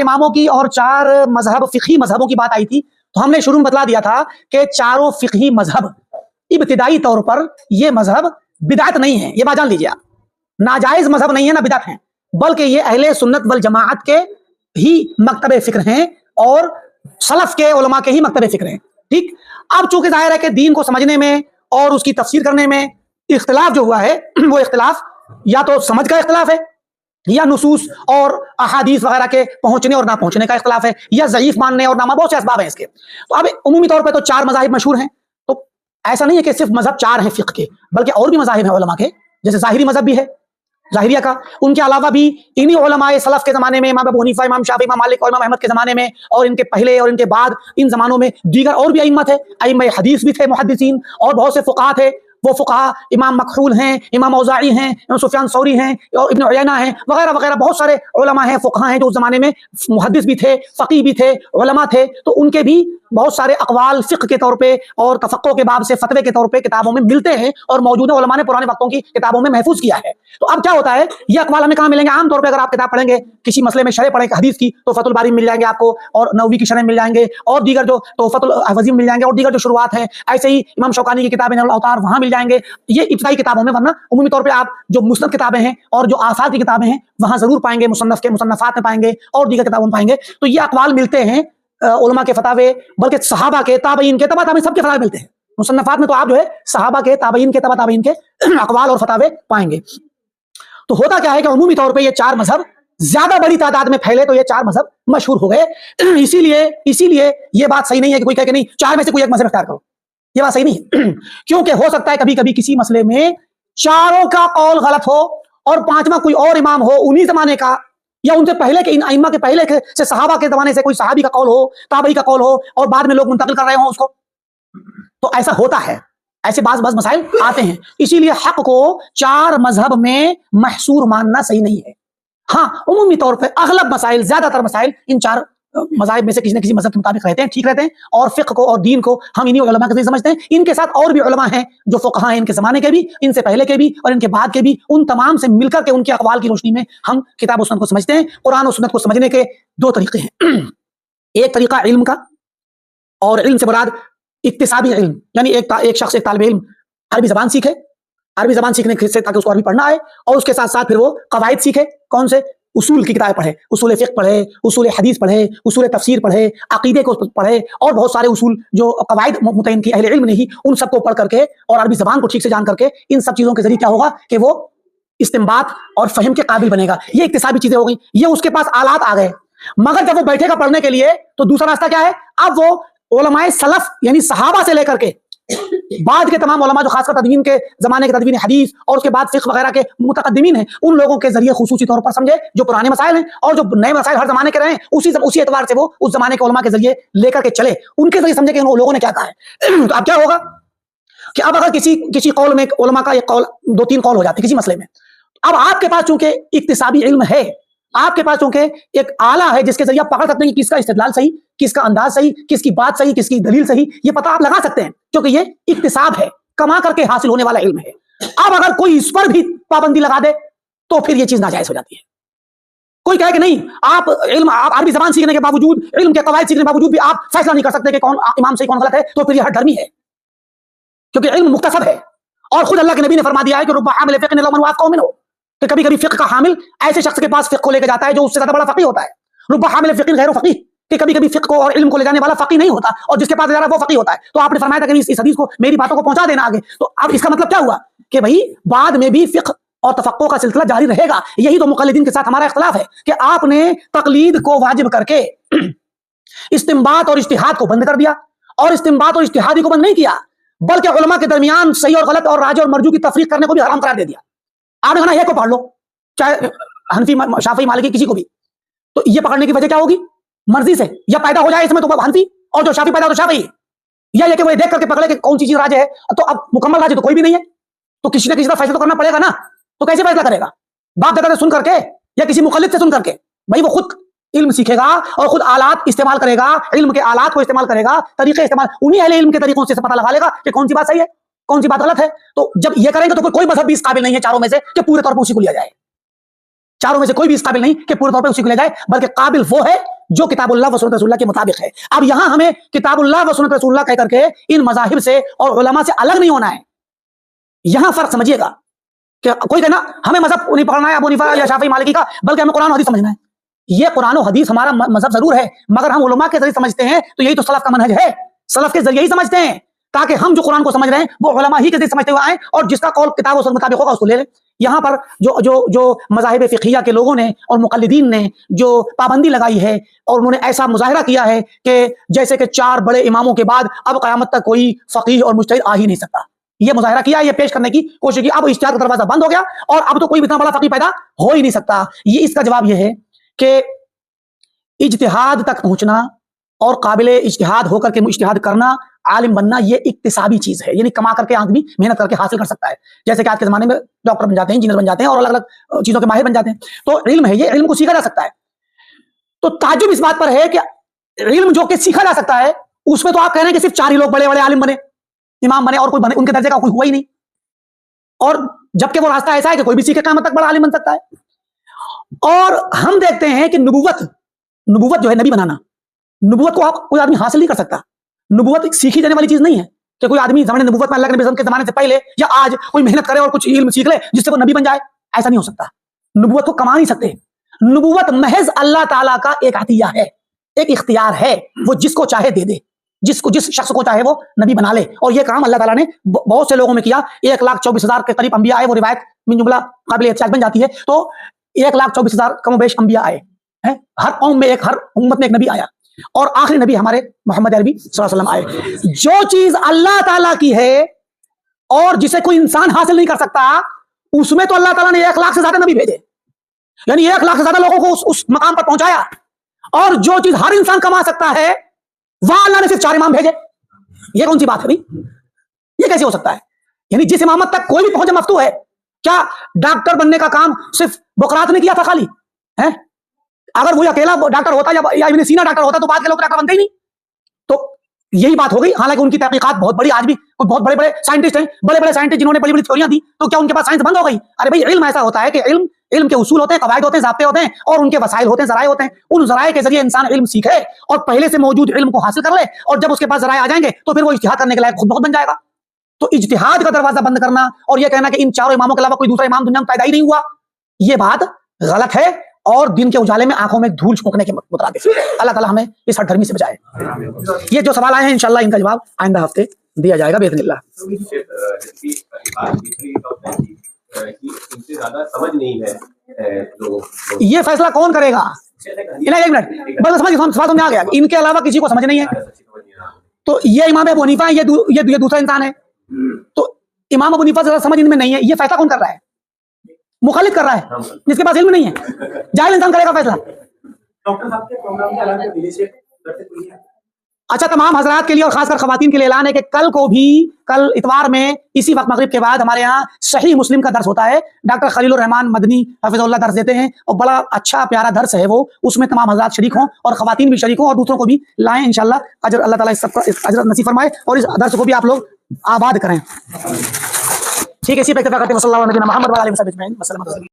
इमामों की और 4 मजहब फिqही मजहबों की बात आई थी, तो हमने शुरू में बतला दिया था कि चारों फिqही मजहब इब्तिदाई तौर पर ये मजहब बिदअत नहीं है। ये बात जान लीजिए आप, नाजायज मजहब नहीं है ना बिदअत है, बल्कि ये अहले सुन्नत वल जमाअत के ही मकतब फिक्र हैं और सलफ के उलमा के ही मकतब फिक्र हैं। ठीक, अब चूंकि जाहिर है कि दीन को समझने में और उसकी तफसीर करने में इख्तिलाफ जो हुआ है वो इख्तिलाफ या तो समझ का इख्तिलाफ है, या नुसूस और अहादीस वगैरह के पहुंचने और ना पहुंचने का इख्तिलाफ है, या ज़ईफ मानने और ना, बहुत से असबाब हैं इसके। तो अब उमूमी तौर पे तो 4 मज़ाहिब मशहूर हैं, तो ऐसा नहीं है कि सिर्फ मजहब 4 हैं फिक्र के, बल्कि और भी मज़ाहिब हैं उलमा के, जैसे ज़ाहिरी मजहब भी है ज़ाहिरिया का, उनके अलावा भी इन्हीं उलमाए सलफ के ज़माने में, इमाम अबू हनीफा, इमाम शाफी, इमाम मालिक और इमाम अहमद के ज़माने में, और इनके पहले और इनके बाद इन ज़मानों में दीगर और भी अइम्मा थे, अइम्मा हदीस भी थे, मुहद्दिसीन, और बहुत से फ़ुक़हा थे। वो फ़ुक़हा इमाम मखहूल हैं, इमाम औज़ाई हैं, इमाम सुफ़यान सौरी हैं, और इब्न उयैना हैं, वगैरह वगैरह बहुत सारे उलमा हैं, फ़ुक़हा हैं जो उस ज़माने में मुहद्दिस भी थे, फ़क़ीह भी थे, उलमा थे। तो उनके भी बहुत सारे अक़वाल फ़िक़्ह के तौर पे और तफ़क्कुह के बाब से फ़तवे के तौर पे किताबों में मिलते हैं, और मौजूदा उलमा ने पुराने वक्तों की किताबों में महफूज किया है। तो अब क्या होता है, ये अक़वाल हमें कहाँ मिलेंगे? आम तौर पे अगर आप किताब पढ़ेंगे, किसी मसले में शरह पढ़ेंगे हदीस की, तो फ़तहुल बारी में मिल जाएंगे आपको, और नववी की शरह मिल जाएंगे, और दीगर जो तोहफ़तुल अहवज़ी मिल जाएंगे, और दीगर जो शुरुआत है, ऐसे ही इमाम शौकानी की किताबें नौल अवतार वहाँ मिल जाएंगे, ये इब्तिदाई किताबों में। वरना उमूमी तौर पे आप जो मुस्नद किताबें हैं और जो आसार की किताबें हैं वहाँ ज़रूर पाएंगे, मुसन्नफ़ के मुसन्नफ़ात में पाएंगे और दीगर किताबों में पाएंगे। तो ये अक़वाल मिलते हैं उलमा के फतावे, बल्कि सहाबा के, ताबईन के, तबा ताबईन सबके फतावे मिलते हैं। मुसन्नफ़ात में तो आप जो है सहाबा के, ताबईन के, तबा ताबईन के अक़वाल और फतावे पाएंगे। तो होता क्या है कि उमूमी तौर पे ये 4 मजहब ज्यादा बड़ी तादाद में फैले, तो ये 4 मजहब मशहूर हो गए। इसीलिए ये बात सही नहीं है कि कोई कहे कि नहीं 4 में से कोई एक मजहब इख्तियार करो, ये बात सही नहीं है। क्योंकि हो सकता है कभी कभी किसी मसले में चारों का कौल गलत हो और 5वां कोई और इमाम हो उन्हीं जमाने का, या उनसे पहले के, इन अइम्मा के पहले के से, सहाबा के जमाने से कोई सहाबी का कौल हो, ताबई का कौल हो, और बाद में लोग मुंतकिल कर रहे हो उसको। तो ऐसा होता है, ऐसे बाज़ मसाइल आते हैं। इसीलिए हक को 4 मजहब में महसूर मानना सही नहीं है। हाँ, उमूमी तौर पर अगलब मसाइल, ज्यादातर मसाइल इन 4 मज़ाहिब में से किसी न किसी मजहब के मुताबिक रहते हैं, ठीक रहते हैं, और फ़िक़्ह को और दीन को हम इन्हीं उलमा के ज़रिए समझते हैं। इनके साथ और भी उलमा हैं जो फ़ुक़हा हैं, इनके ज़माने के भी, इनसे पहले के भी और इनके बाद के भी, उन तमाम से मिलकर के उनके अक़वाल की रोशनी में हम किताब और सुन्नत को समझते हैं। कुरान और सुन्नत को समझने के 2 तरीके हैं। एक तरीका इल्म का, और इल्म से मुराद इक्तिसाबी इल्म, यानी एक शख्स, एक तालिब इल्म अरबी ज़बान सीखे, अरबी ज़बान सीखने से ताकि उसको अरबी पढ़ना आए, और उसके साथ साथ फिर वो कवाइद सीखे। कौन से? उसूल की किताबें पढ़े, उसूल फ़िक़्ह पढ़े, उसूल हदीस पढ़े, उसूल तफसीर पढ़े, अक़ीदे को पढ़े, और बहुत सारे उसूल जो कवाइद मुतय्यन की अहले इल्म ने ही, उन सबको पढ़ करके और अरबी ज़बान को ठीक से जान करके, इन सब चीज़ों के जरिए क्या होगा कि वो इस्तिंबात और फ़हम के काबिल बनेगा। ये इक्तिसाबी चीज़ें हो गई, ये उसके पास आलात आ गए। मगर जब वो बैठेगा पढ़ने के लिए, तो दूसरा रास्ता क्या है? अब वो उलमाए सलफ यानी सहाबा से लेकर के बाद के तमाम उलमा जो खासकर तदवीन के ज़माने के, तदवीन हदीस और उसके बाद फ़िक़्ह वगैरह के मुतक़द्दिमीन हैं, उन लोगों के जरिए खुसूसी तौर पर समझे जो पुराने मसाइल हैं, और जो नए मसाइल हर ज़माने के रहे, उसी एतबार से वो उस ज़माने के उलमा के जरिए लेकर के चले, उनके जरिए समझे कि उन लोगों ने क्या कहा है। तो अब क्या होगा कि अब अगर किसी कौल में उलमा का एक कौल, 2-3 कौल हो जाते किसी मसले में, अब आपके पास चूंकि इक्तिसाबी इल्म है, आपके पास चूंकि एक आला है जिसके जरिए आप पकड़ सकते हैं कि किसका इस्तिदलाल सही, किसका अंदाज सही, किसकी बात सही, किसकी दलील सही, ये पता आप लगा सकते हैं, क्योंकि ये इक्तिसाब है, कमा करके हासिल होने वाला इल्म है। अब अगर कोई इस पर भी पाबंदी लगा दे तो फिर ये चीज नाजायज हो जाती है। कोई कहे कि नहीं, आप अरबी ज़बान सीखने के बावजूद, इल्म के कवायद सीखने के बावजूद भी आप फैसला नहीं कर सकते कि कौन इमाम सही कौन गलत है, तो फिर यह धर्मी है, क्योंकि इल्म मुख्तसब है। और खुद अल्लाह के नबी ने फरमा दिया है कि रुब्बा हामिल फ़िक़्हिन इला मन हुवा अफ़क़हु मिन्हु, कि कभी कभी फ़िक़्ह का हामिल ऐसे शख्स के पास फ़िक़्ह को लेकर जाता है जो उससे ज्यादा बड़ा फ़क़ीह होता है। रुब्बा हामिल फ़िक़्हिन गैरु फ़क़ीह, कि कभी कभी फ़िक़्ह को और इल्म को ले जाने वाला फ़क़ीह नहीं होता, और जिसके पास ले जा रहा है वो फ़क़ीह होता है। तो आपने फरमाया था कि इस हदीस को, मेरी बातों को पहुंचा देना आगे। तो अब इसका मतलब क्या हुआ कि भाई बाद में भी फ़िक़्ह और तफ़क्कुह का सिलसिला जारी रहेगा। यही तो मुक़ल्लिदीन के साथ हमारा इख्तिलाफ है कि आपने तक़लीद को वाजिब करके इस्तिंबात और इज्तिहाद को बंद कर दिया, और इस्तिंबात और इज्तिहादी को बंद नहीं किया, बल्कि उलमा के दरमियान सही और गलत और राज और मरजू की तफरीक करने को भी हराम करार दे दिया। आपने कहा एक को पढ़ लो, चाहे हनफी, शाफी, मालिकी, किसी को भी, तो ये पकड़ने की वजह क्या होगी? मर्जी से, या पैदा हो जाए इसमें तो हनफी, और जो शाफी पैदा हो तो शाफी, या ये कि वो देख करके पकड़े कि कौन सी चीज राज है। तो अब मुकम्मल राज तो कोई भी नहीं है, तो किसी न किसी का फैसला तो करना पड़ेगा ना। तो कैसे फैसला करेगा? बाप दादा से सुन करके या किसी मुखल्लिद से सुन करके? भाई वो खुद इल्म सीखेगा और खुद आलात इस्तेमाल करेगा, इल्म के आलात को इस्तेमाल करेगा, तरीके इस्तेमाल, उन्हीं अहले इल्म के तरीकों से पता लगा लेगा कि कौन सी बात सही है, कौन सी बात गलत है। तो जब ये करेंगे तो कोई मजहब भी इस काबिल नहीं है चारों में से कि पूरे तौर पर उसी को लिया जाए। चारों में से कोई भी इस काबिल नहीं कि पूरे तौर पे उसी को ले जाए, बल्कि काबिल वो है जो किताबुल्लाह व सुन्नत रसूलुल्लाह के मुताबिक है। अब यहां हमें किताबुल्लाह व सुन्नत रसूलुल्लाह कह करके इन मजाहिब से और उलमा से अलग नहीं होना है। यहां फर्क समझिएगा कि कोई कहना हमें मजहब नहीं पढ़ना है अबू हनीफा या शाफी मालिकी का, बल्कि हमें कुरान और हदीस समझना है। ये कुरान और हदीस हमारा मजहब जरूर है, मगर हम उलमा के जरिए समझते हैं, तो यही तो सलफ का मनहज है। सलफ के जरिए ही समझते हैं, ताकि हम जो कुरान को समझ रहे हैं वो उलमा ही के जरिए समझते हुए आए, और जिसका कौल किताब और मुताबिक होगा उसको ले लें। यहाँ पर जो मज़ाहिब फ़िक़हिया के लोगों ने और मुक़ल्लिदीन ने जो पाबंदी लगाई है, और उन्होंने ऐसा मुज़ाहिरा किया है कि जैसे कि 4 बड़े इमामों के बाद अब क़यामत तक कोई फ़क़ीह और मुज्तहिद आ ही नहीं सकता, ये मुज़ाहिरा किया, ये पेश करने की कोशिश की। अब इज्तिहाद का दरवाज़ा बंद हो गया और अब तो कोई इतना बड़ा फ़क़ीह पैदा हो ही नहीं सकता। ये इसका जवाब ये है कि इज्तिहाद तक पहुँचना और काबिल इज्तिहाद होकर के इज्तिहाद करना, आलिम बनना, ये इक्तिसाबी चीज है, यानी कमा करके आदमी मेहनत करके हासिल कर सकता है। जैसे कि आज के जमाने में डॉक्टर बन जाते हैं, इंजीनियर बन जाते हैं और अलग अलग चीजों के माहिर बन जाते हैं। तो इल्म है, ये इल्म को सीखा जा सकता है। तो ताज्जुब इस बात पर है कि इल्म जो कि सीखा जा सकता है, उसमें तो आप कह रहे हैं कि सिर्फ 4 ही लोग बड़े बड़े आलिम बने, इमाम बने, और कोई बने उनके दर्जे का कोई हुआ ही नहीं। और जबकि वो रास्ता ऐसा है कि कोई भी सीखे क़यामत तक बड़ा आलिम बन सकता है। और हम देखते हैं कि नबूवत जो है, नबी बनाना, नबूवत को कोई आदमी हासिल नहीं कर सकता। नबूवत सीखी जाने वाली चीज नहीं है कि कोई आदमी ज़माने नबूवत में अल्लाह के नबी के ज़माने से पहले या आज कोई मेहनत करे और कुछ इल्म सीख ले जिससे वो नबी बन जाए, ऐसा नहीं हो सकता। नबूवत को कमा नहीं सकते। नबूवत महज अल्लाह ताला का एक अतिया है, एक इख्तियार है, वो जिसको चाहे दे दे, जिस शख्स को चाहे वो नबी बना ले। और ये काम अल्लाह ताला ने बहुत से लोगों में किया। 1,24,000 के करीब अंबिया आए, वो रिवायत मिन जुमला काबिल एहतियाज बन जाती है। तो 1,24,000 कमोबेश अंबिया आए हैं, हर कौम में हर उम्मत में एक नबी आया, और आखिरी नबी हमारे मोहम्मद अरबी सल्लल्लाहु अलैहि वसल्लम आए। जो चीज अल्लाह ताला की है और जिसे कोई इंसान हासिल नहीं कर सकता, उसमें तो अल्लाह ताला ने 1 लाख से ज्यादा नबी भेजे, यानी 1 लाख से ज्यादा लोगों को उस मकाम पर पहुंचाया। और जो चीज हर इंसान कमा सकता है, वह अल्लाह ने सिर्फ 4 इमाम भेजे। ये कौन सी बात है भाई? ये कैसे हो सकता है? यानी जिस इमामत तक कोई भी पहुंचे मफ्तू है। क्या डॉक्टर बनने का काम सिर्फ बुकरात ने किया था खाली है? अगर वो अकेला डॉक्टर होता या इब्न सीना डॉक्टर होता तो बाद के लोग डॉक्टर बनते ही नहीं। तो यही बात हो गई। हालांकि उनकी तहकीकात बहुत बड़ी, आज भी बहुत बड़े बड़े साइंटिस्ट हैं, बड़े बड़े साइंटिस्ट जिन्होंने बड़ी बड़ी थ्योरियां दी, तो क्या उनके पास साइंस बंद हो गई? अरे भाई, इल्म ऐसा होता है कि इल्म के उसूल होते हैं, कवायद होते हैं, ज़ाब्ते होते हैं, और उनके वसाइल होते हैं, ज़राए होते हैं। उन ज़राए के जरिए इंसान इल्म सीखे और पहले से मौजूद इल्म को हासिल कर ले, और जब उसके पास ज़राए आ जाएंगे तो फिर वो इज्तिहाद करने के लायक खुद बहुत बन जाएगा। तो इज्तिहाद का दरवाजा बंद करना और ये कहना कि इन 4 इमामों के अलावा कोई दूसरा इमाम दुनिया में पैदा ही नहीं हुआ, ये बात गलत है और दिन के उजाले में आंखों में धूल झोंकने के मुताबिक। अल्लाह ताला हमें इस हठधर्मी से बचाए। ये जो सवाल आए हैं इंशाल्लाह इनका जवाब आइंदा हफ्ते दिया जाएगा बेइज़्निल्लाह। ये फैसला कौन करेगा? एक मिनट, बस समझ में आ गया, इनके अलावा किसी को समझ नहीं है। तो ये इमाम अबू हनीफा है, ये दूसरा इंसान है। तो इमाम अबू हनीफा समझ इनमें नहीं है, ये फैसला कौन कर रहा है? मुखालिफ कर रहा है, जिसके पास इल्म नहीं है। जाहिल इंसान करेगा फैसला। डॉक्टर साहब के प्रोग्राम के अलावा विदेश से अच्छा, तमाम हजरात के लिए और खासकर खवातीन के लिए ऐलान है कि कल इतवार में इसी वक्त मगरिब के बाद हमारे यहाँ सही मुस्लिम का दर्स होता है। डॉक्टर खलीलुर रहमान मदनी हफिज़ुल्लाह दर्स देते हैं और बड़ा अच्छा प्यारा दर्स है वो। उसमें तमाम हजरात शरीक हों और खवातीन भी शरीक हों और दूसरों को भी लाएं। इंशाल्लाह अजर अल्लाह ताला इस सबका अजर नसीब फरमाए और इस दर्स को भी आप लोग आबाद करें। ठीक है, इसी पे इत्तेफाक करते हैं।